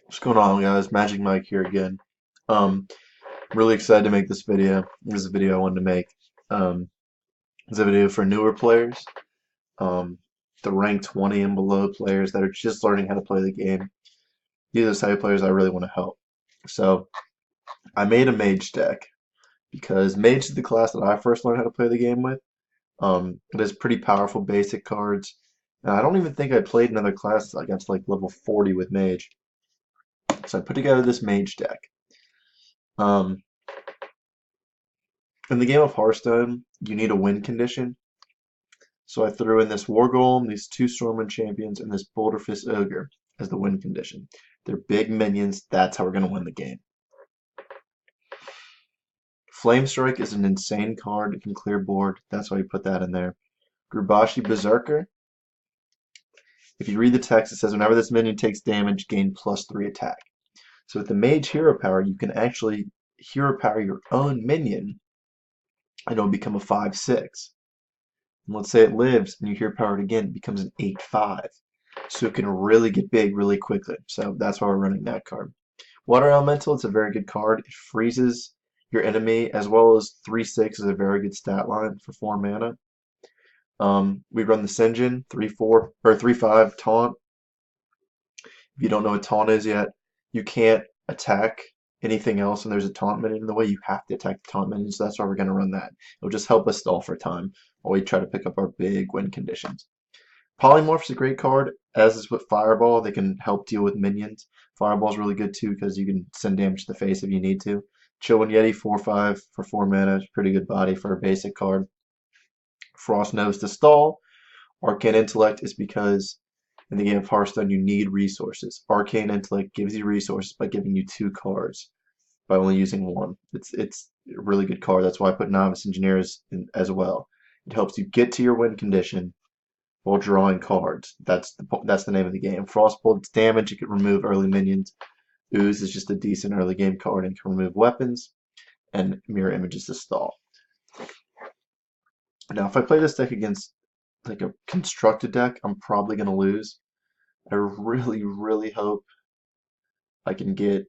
What's going on, guys? Magic Mike here again. Um, really excited to make this video. This is a video I wanted to make. Um, it's a video for newer players, um, the rank 20 and below players that are just learning how to play the game. These are the type of players I really want to help. So I made a mage deck because mage is the class that I first learned how to play the game with. It has pretty powerful basic cards. And I don't even think I played another class. I got to like level 40 with mage. So I put together this mage deck. Um, In the game of Hearthstone, you need a win condition. So I threw in this War Golem, these two Stormwind Champions, and this Boulderfist Ogre as the win condition. They're big minions. That's how we're going to win the game. Flame Strike is an insane card. It can clear board. That's why you put that in there. Grubashi Berserker. If you read the text, it says whenever this minion takes damage, gain +3 attack. So with the Mage Hero Power, you can actually Hero Power your own minion, and it'll become a 5/6. And let's say it lives and you hero power it again, it becomes an 8/5. So it can really get big really quickly. So that's why we're running that card. Water Elemental, it's a very good card. It freezes your enemy as well as 3/6 is a very good stat line for 4 mana. We run the Sinjin, 3/4 or 3/5 taunt. If you don't know what taunt is yet, you can't attack anything else and there's a taunt minion in the way. You have to attack the taunt minion, so that's why we're going to run that. It'll just help us stall for time while we try to pick up our big win conditions. Polymorph's a great card, as is with Fireball. They can help deal with minions. Fireball's really good too because you can send damage to the face if you need to. Chillwind Yeti 4/5 for 4 mana. Pretty good body for a basic card. Frost Nose to stall. Arcane Intellect is because in the game of Hearthstone you need resources. Arcane Intellect gives you resources by giving you 2 cards by only using 1. It's a really good card. That's why I put Novice Engineers in as well. It helps you get to your win condition while drawing cards. That's the name of the game. Frostbolt's damage. You can remove early minions. Ooze is just a decent early game card and can remove weapons. And Mirror Images to stall. Now, if I play this deck against like a constructed deck, I'm probably going to lose. I really, really hope I can get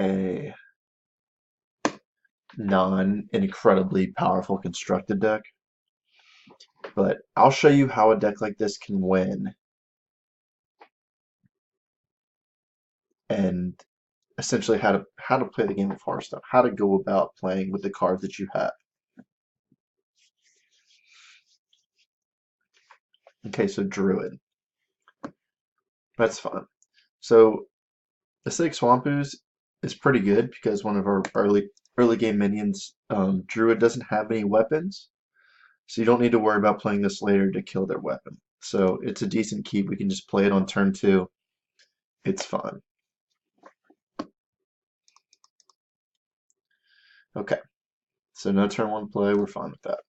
a non-incredibly powerful constructed deck. But I'll show you how a deck like this can win and essentially how to play the game of Hearthstone, how to go about playing with the cards that you have. Okay, so Druid. That's fine. So Acidic Swamp Ooze is pretty good because one of our early game minions, Druid doesn't have any weapons, so you don't need to worry about playing this later to kill their weapon. So it's a decent keep. We can just play it on turn 2. It's fine. Okay, so no turn 1 play. We're fine with that.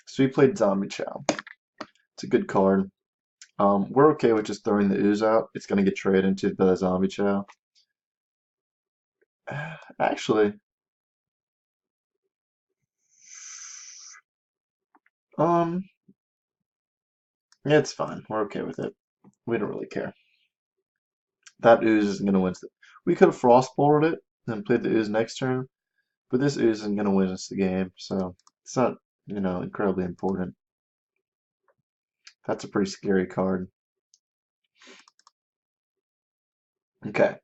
So we played Zombie Chow. It's a good card. We're okay with just throwing the Ooze out. It's going to get traded into the Zombie Chow. Actually, um, yeah, it's fine. We're okay with it. We don't really care. That Ooze isn't going to win. We could have Frostbolted it and played the Ooze next turn, but this Ooze isn't going to win us the game, so it's not, incredibly important. That's a pretty scary card. Okay,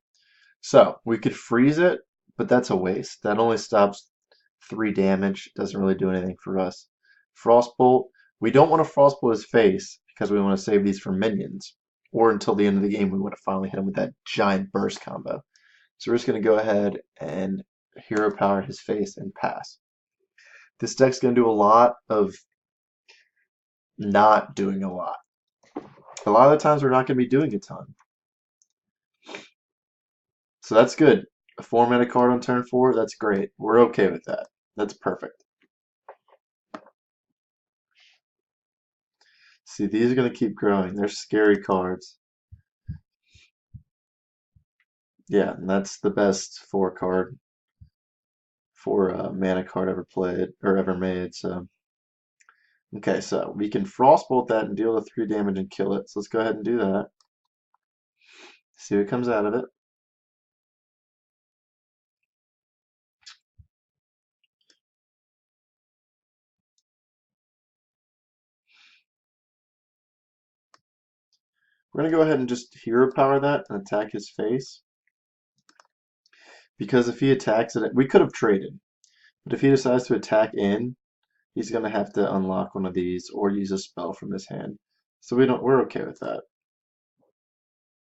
so we could freeze it, but that's a waste. That only stops 3 damage. Doesn't really do anything for us. Frostbolt. We don't want to Frostbolt his face because we want to save these for minions. Or until the end of the game, we want to finally hit him with that giant burst combo. So we're just going to go ahead and hero power his face and pass. This deck's going to do a lot of not doing a lot. A lot of the times we're not going to be doing a ton. So that's good. A 4 mana card on turn 4, that's great. We're okay with that. That's perfect. See, these are going to keep growing. They're scary cards. Yeah, and that's the best 4 card. for a mana card ever played or ever made. So okay, so we can Frostbolt that and deal the 3 damage and kill it. So let's go ahead and do that. See what comes out of it. We're going to go ahead and just hero power that and attack his face. Because if he attacks it, we could have traded. But if he decides to attack in, he's going to have to unlock one of these or use a spell from his hand. So we're okay with that.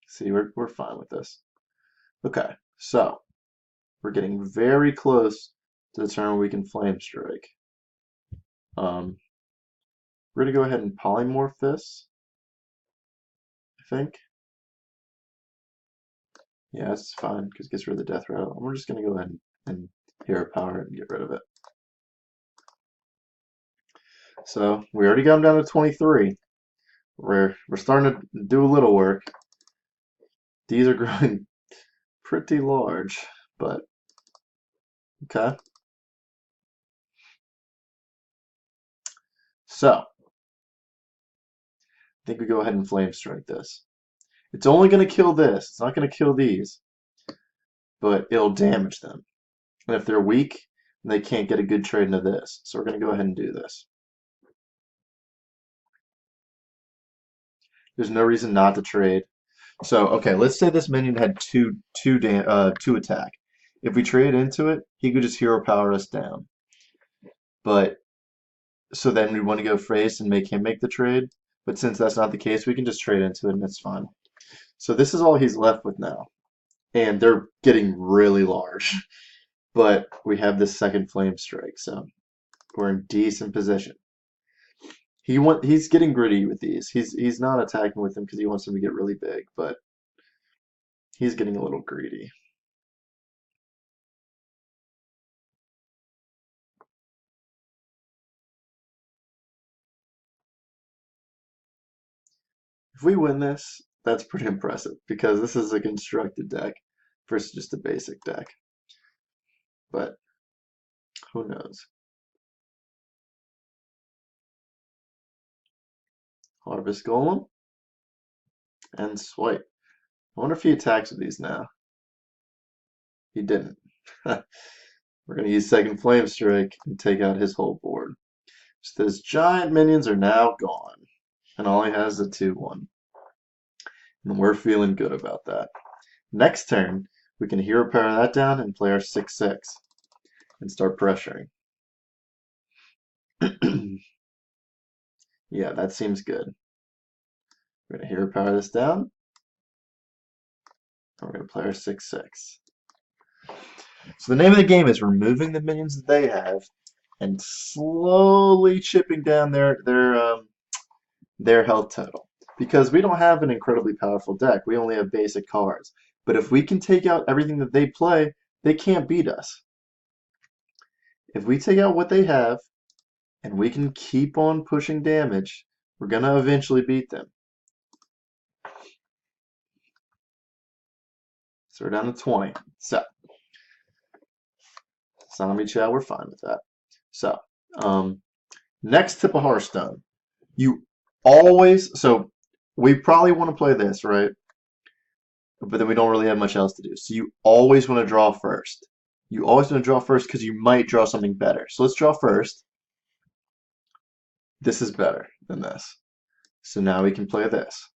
See, we're fine with this. Okay, so we're getting very close to the turn where we can Flame Strike. We're going to go ahead and polymorph this, I think. Yeah, it's fine because it gets rid of the death rattle. And we're just going to go ahead and hero power it and get rid of it. So we already got him down to 23. We're starting to do a little work. These are growing pretty large, but okay. So I think we go ahead and Flame Strike this. It's only going to kill this. It's not going to kill these, but it'll damage them. And if they're weak, they can't get a good trade into this. So we're going to go ahead and do this. There's no reason not to trade. So, okay, let's say this minion had two attack. If we trade into it, he could just hero power us down. But, so then we want to go face and make him make the trade. But since that's not the case, we can just trade into it and it's fine. So this is all he's left with now. And they're getting really large. But we have this second Flame Strike, so we're in decent position. He's getting gritty with these. He's not attacking with them because he wants them to get really big, but he's getting a little greedy. If we win this, that's pretty impressive because this is a constructed deck versus just a basic deck. But who knows? Harvest Golem and Swipe. I wonder if he attacks with these now. He didn't. We're going to use second Flame Strike and take out his whole board. So those giant minions are now gone. And all he has is a 2-1. And we're feeling good about that. Next turn, we can hero power that down and play our 6/6 and start pressuring. Yeah, that seems good. We're going to hero power this down. And we're going to play our 6/6. So the name of the game is removing the minions that they have and slowly chipping down their health total. Because we don't have an incredibly powerful deck. We only have basic cards. But if we can take out everything that they play, they can't beat us. If we take out what they have, and we can keep on pushing damage, we're going to eventually beat them. So we're down to 20. So, Zombie Chow, we're fine with that. So, next tip of Hearthstone. So we probably want to play this, right? But then we don't really have much else to do. So you always want to draw first. You always want to draw first because you might draw something better. So let's draw first. This is better than this. So now we can play this.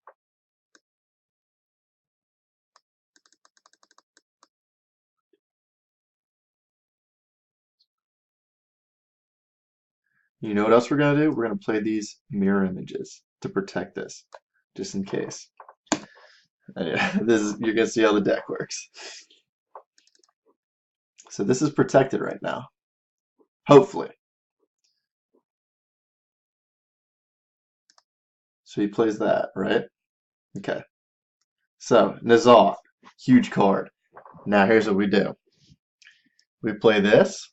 You know what else we're going to do? We're going to play these mirror images to protect this, just in case. And yeah, you're going to see how the deck works. So this is protected right now. Hopefully. So he plays that, right? Okay. So, N'Zoth, huge card. Now here's what we do. We play this,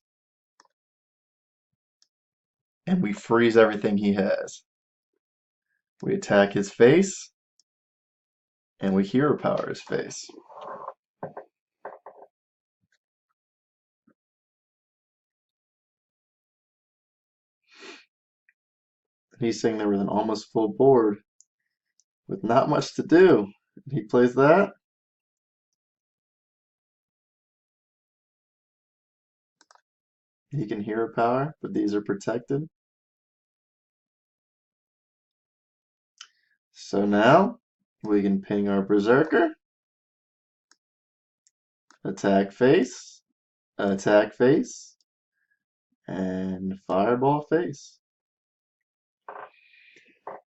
and we freeze everything he has. We attack his face, and we hero power his face. He's sitting there with an almost full board with not much to do. He plays that. He can hero power, but these are protected. So now we can ping our Berserker. Attack face, and fireball face.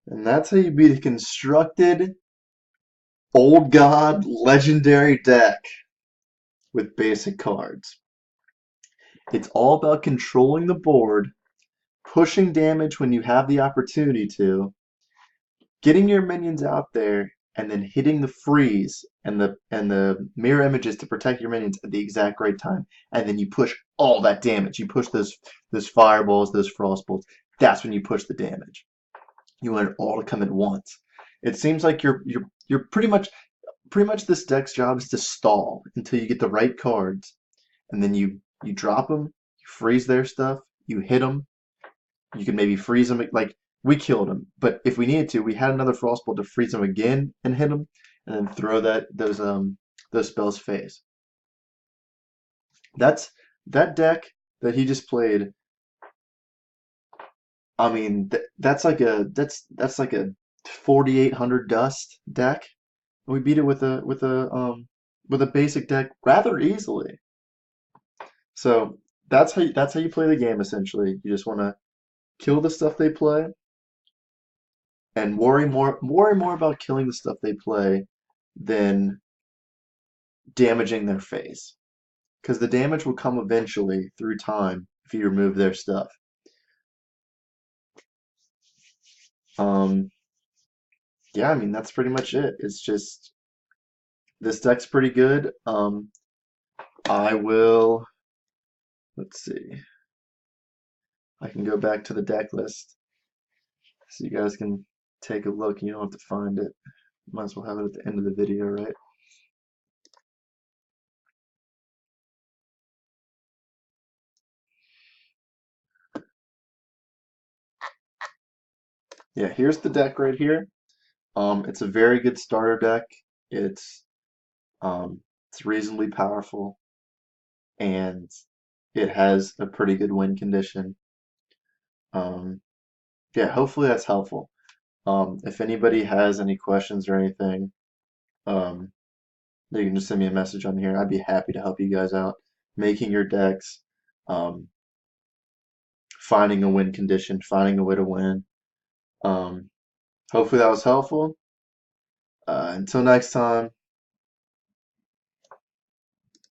And that's how you beat a constructed Old God legendary deck with basic cards. It's all about controlling the board, pushing damage when you have the opportunity to, getting your minions out there, and then hitting the freeze and the mirror images to protect your minions at the exact right time. And then you push all that damage. You push those fireballs, those frost bolts. That's when you push the damage. You want it all to come at once. It seems like you're pretty much this deck's job is to stall until you get the right cards, and then you drop them, you freeze their stuff, you hit them. You can maybe freeze them. Like we killed him, but if we needed to, we had another frostbolt to freeze him again and hit him, and then throw those spells phase. That deck that he just played. I mean, that's like a 4800 dust deck. We beat it with a basic deck rather easily. So that's how you play the game essentially. You just want to kill the stuff they play and worry more about killing the stuff they play than damaging their face. Because the damage will come eventually through time if you remove their stuff. Um, yeah, I mean that's pretty much it. It's just this deck's pretty good. I will, let's see. I can go back to the deck list so you guys can take a look. You don't have to find it. Might as well have it at the end of the video, right? Yeah, here's the deck right here. It's a very good starter deck. It's it's reasonably powerful, and it has a pretty good win condition. Um, yeah, hopefully that's helpful. If anybody has any questions or anything, um, you can just send me a message on here. I'd be happy to help you guys out making your decks, um, finding a win condition, finding a way to win. Um, hopefully that was helpful. Until next time.